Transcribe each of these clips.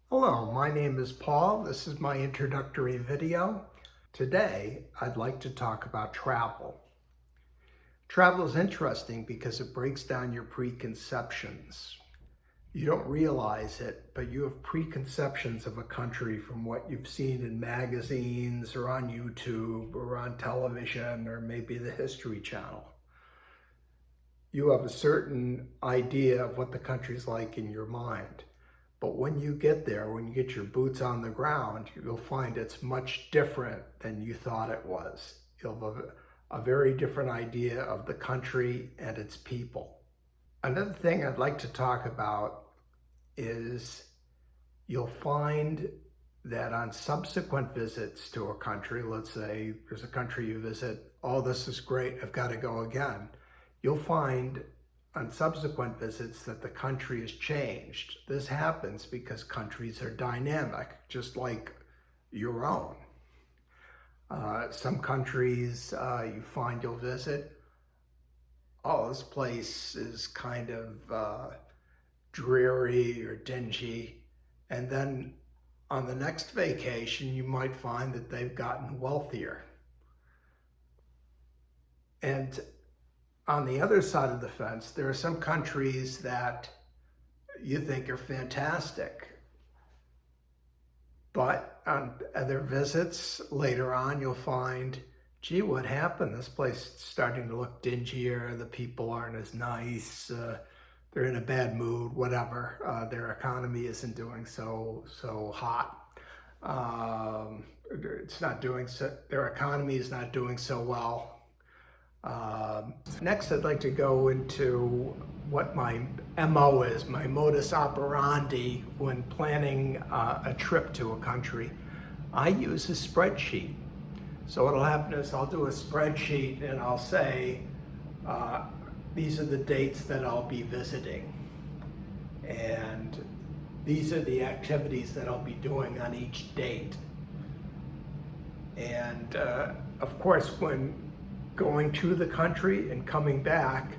Hello, my name is Paul. This is my introductory video. Today, I'd like to talk about travel. Travel is interesting because it breaks down your preconceptions. You don't realize it, but you have preconceptions of a country from what you've seen in magazines or on YouTube or on television or maybe the History Channel. You have a certain idea of what the country's like in your mind. But when you get there, when you get your boots on the ground, you'll find it's much different than you thought it was. You'll have a very different idea of the country and its people. Another thing I'd like to talk about is you'll find that on subsequent visits to a country, let's say there's a country you visit, oh, this is great, I've got to go again. You'll find on subsequent visits that the country has changed. This happens because countries are dynamic, just like your own. Some countries you find you'll visit, oh, this place is kind of dreary or dingy. And then on the next vacation, you might find that they've gotten wealthier. And on the other side of the fence, there are some countries that you think are fantastic. But on other visits later on, you'll find, gee, what happened? This place is starting to look dingier. The people aren't as nice. They're in a bad mood, whatever. Their economy isn't doing so hot. It's not doing so, their economy is not doing so well. Next, I'd like to go into what my MO is, my modus operandi when planning a trip to a country. I use a spreadsheet. So what'll happen is I'll do a spreadsheet and I'll say, these are the dates that I'll be visiting. And these are the activities that I'll be doing on each date. And of course, when going to the country and coming back,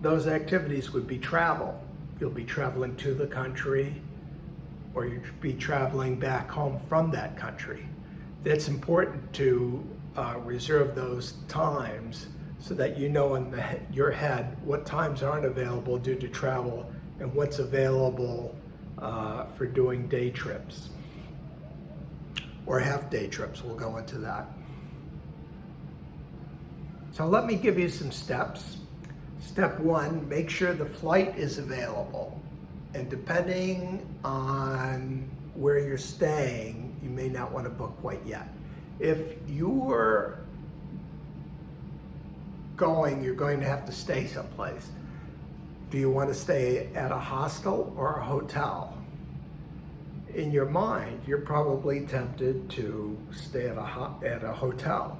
those activities would be travel. You'll be traveling to the country or you'd be traveling back home from that country. It's important to reserve those times so that you know in your head what times aren't available due to travel and what's available for doing day trips or half-day trips. We'll go into that. So let me give you some steps. Step one, make sure the flight is available. And depending on where you're staying, you may not want to book quite yet. If you're going to have to stay someplace. Do you want to stay at a hostel or a hotel? In your mind, you're probably tempted to stay at a hotel.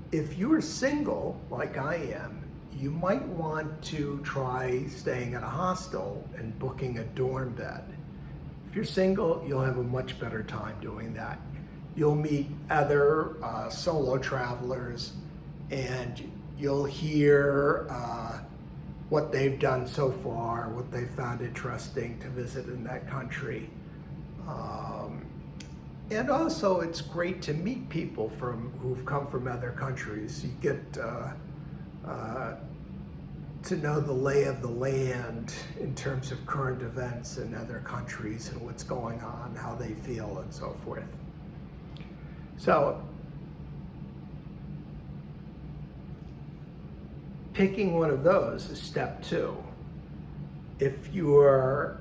If you're single, like I am, you might want to try staying at a hostel and booking a dorm bed. If you're single, you'll have a much better time doing that. You'll meet other solo travelers and you'll hear what they've done so far, what they found interesting to visit in that country. And also, it's great to meet people who've come from other countries. You get to know the lay of the land in terms of current events in other countries and what's going on, how they feel, and so forth. So, picking one of those is step two. If you're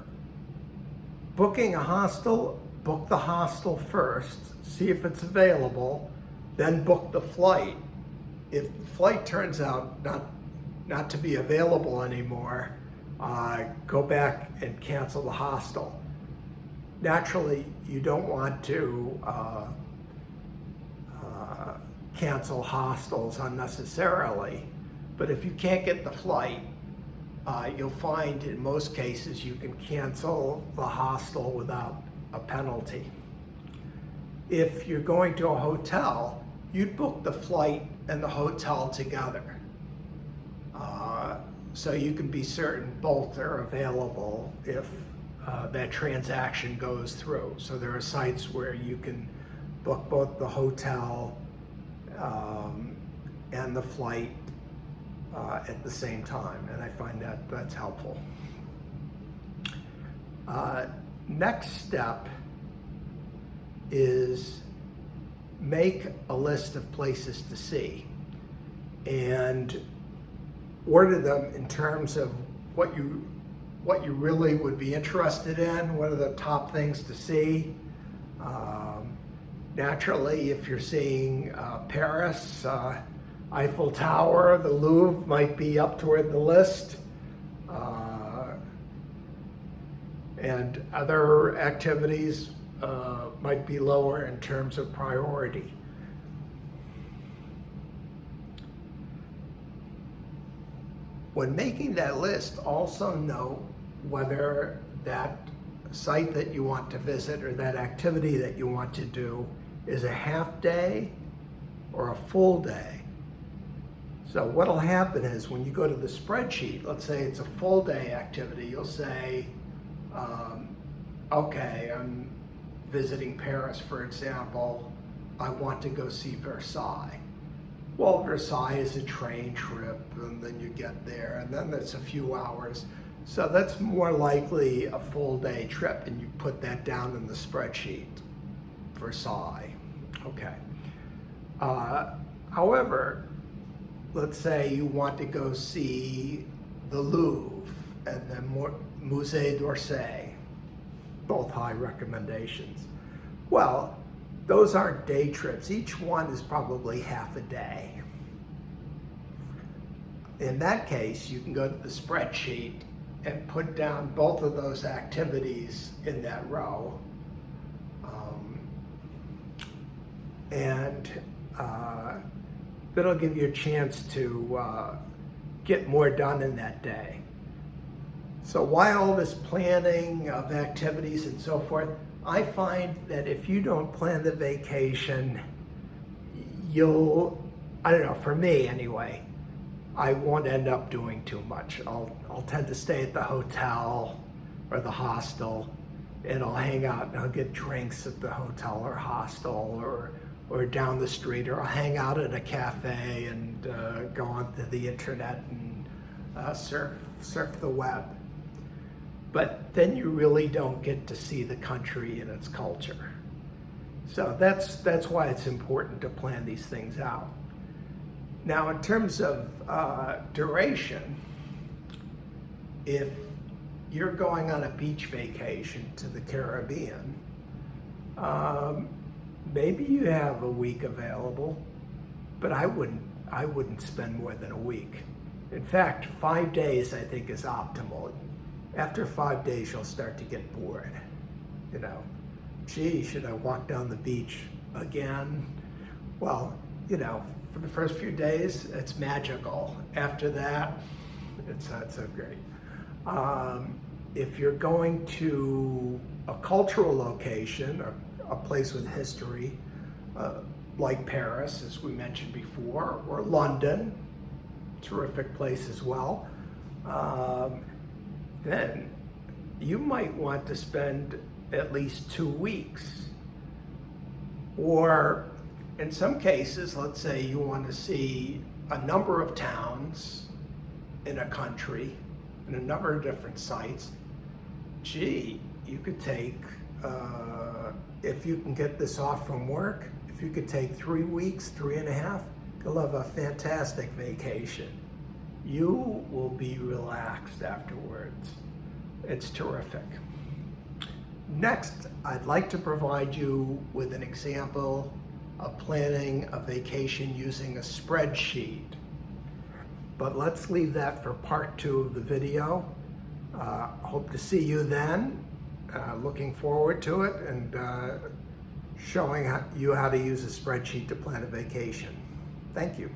booking a hostel, book the hostel first, see if it's available, then book the flight. If the flight turns out not to be available anymore, go back and cancel the hostel. Naturally, you don't want to cancel hostels unnecessarily, but if you can't get the flight, you'll find in most cases you can cancel the hostel without a penalty. If you're going to a hotel, you'd book the flight and the hotel together. so you can be certain both are available if that transaction goes through. So there are sites where you can book both the hotel and the flight at the same time, and I find that that's helpful. Next step is make a list of places to see and order them in terms of what you really would be interested in. What are the top things to see? Naturally, if you're seeing Paris, Eiffel Tower, the Louvre might be up toward the list. And other activities might be lower in terms of priority. When making that list, also note whether that site that you want to visit or that activity that you want to do is a half day or a full day. So what'll happen is when you go to the spreadsheet, let's say it's a full day activity, you'll say, okay, I'm visiting Paris, for example, I want to go see Versailles. Well, Versailles is a train trip, and then you get there, and then that's a few hours. So that's more likely a full day trip, and you put that down in the spreadsheet, Versailles. Okay. However, let's say you want to go see the Louvre and then Musée d'Orsay, both high recommendations. Well, those aren't day trips. Each one is probably half a day. In that case, you can go to the spreadsheet and put down both of those activities in that row. And that'll give you a chance to get more done in that day. So while all this planning of activities and so forth, I find that if you don't plan the vacation, I don't know, for me anyway, I won't end up doing too much. I'll tend to stay at the hotel or the hostel, and I'll hang out and I'll get drinks at the hotel or hostel or down the street, or I'll hang out at a cafe and go onto the internet and surf the web. But then you really don't get to see the country and its culture. So that's why it's important to plan these things out. Now, in terms of duration, if you're going on a beach vacation to the Caribbean, maybe you have a week available, but I wouldn't spend more than a week. In fact, 5 days I think is optimal. After 5 days, you'll start to get bored. You know, gee, should I walk down the beach again? Well, you know, for the first few days, it's magical. After that, it's not so great. If you're going to a cultural location or a place with history, like Paris, as we mentioned before, or London, terrific place as well, then you might want to spend at least 2 weeks. Or in some cases, let's say you want to see a number of towns in a country and a number of different sites. Gee, you could take, if you can get this off from work, if you could take 3 weeks, 3.5, you'll have a fantastic vacation. You will be relaxed afterwards. It's terrific. Next, I'd like to provide you with an example of planning a vacation using a spreadsheet. But let's leave that for part 2 of the video. Hope to see you then. Looking forward to it and showing you how to use a spreadsheet to plan a vacation. Thank you.